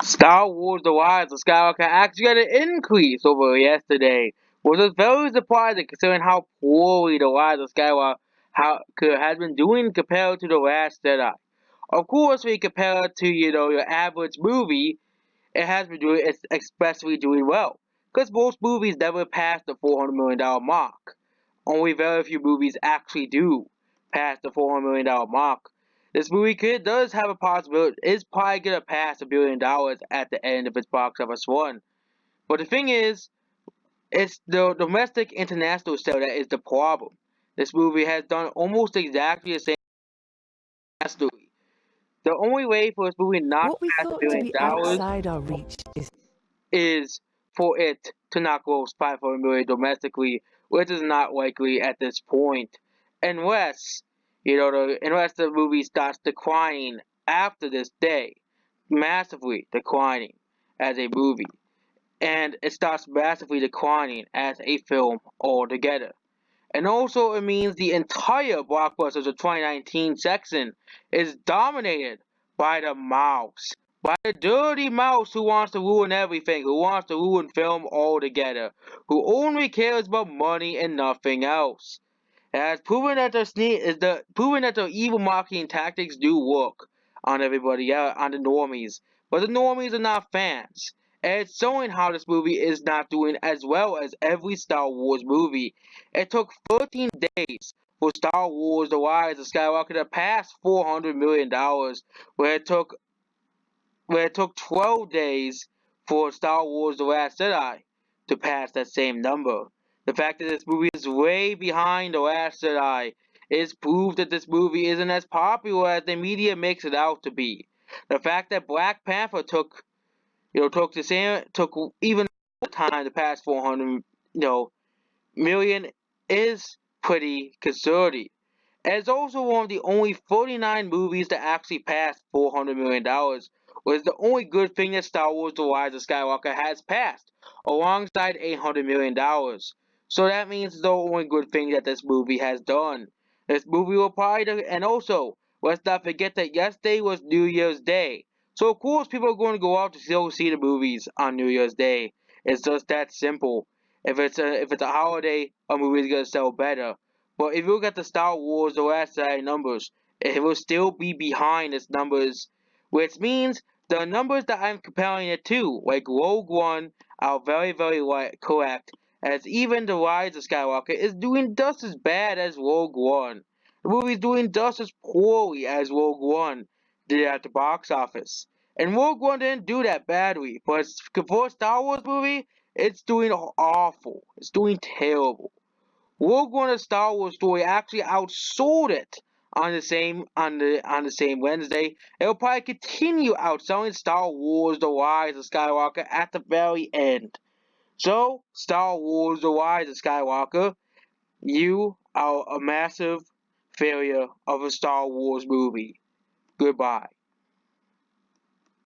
Star Wars The Rise of Skywalker actually got an increase over yesterday, which is very surprising considering how poorly The Rise of Skywalker has been doing compared to The Last Jedi. Of course, when you compare it to, your average movie, it's especially doing well. Because most movies never pass the $400 million mark. Only very few movies actually do pass the $400 million mark. This movie does have a possibility, is probably gonna pass $1 billion at the end of its box office run. But the thing is, it's the domestic international sale that is the problem. This movie has done almost exactly the same internationally. The only way for this movie not to What we pass thought to be $1 billion outside our reach is is for it to not gross 500 million domestically, which is not likely at this point, unless unless the movie starts declining after this day, massively declining as a movie, and it starts massively declining as a film altogether. And also, it means the entire blockbusters of 2019 section is dominated by the mouse. By the dirty mouse who wants to ruin everything, who wants to ruin film altogether, who only cares about money and nothing else. It has proven that proven that the evil marketing tactics do work on everybody else, on the normies. But the normies are not fans. And it's showing how this movie is not doing as well as every Star Wars movie. It took 13 days for Star Wars The Rise of Skywalker to pass $400 million, where it took 12 days for Star Wars The Last Jedi to pass that same number. The fact that this movie is way behind The Last Jedi is proof that this movie isn't as popular as the media makes it out to be. The fact that Black Panther took even more time to pass 400 million is pretty concerning. And it's also one of the only 49 movies to actually pass $400 million, which is the only good thing that Star Wars The Rise of Skywalker has passed, alongside $800 million. So that means it's the only good thing that this movie has done. This movie will probably, and also, let's not forget that yesterday was New Year's Day. So of course people are going to go out to still see the movies on New Year's Day. It's just that simple. If it's a holiday, a movie is gonna sell better. But if you look at the Star Wars The Last Jedi numbers, it will still be behind its numbers, which means the numbers that I'm comparing it to, like Rogue One, are very, very correct, as even The Rise of Skywalker is doing just as bad as Rogue One. The movie's doing just as poorly as Rogue One did at the box office. And Rogue One didn't do that badly, but for a Star Wars movie, it's doing awful. It's doing terrible. Rogue One: A Star Wars Story actually outsold it on the same Wednesday. It will probably continue outselling Star Wars: The Rise of Skywalker at the very end. So, Star Wars: The Rise of Skywalker, you are a massive failure of a Star Wars movie. Goodbye.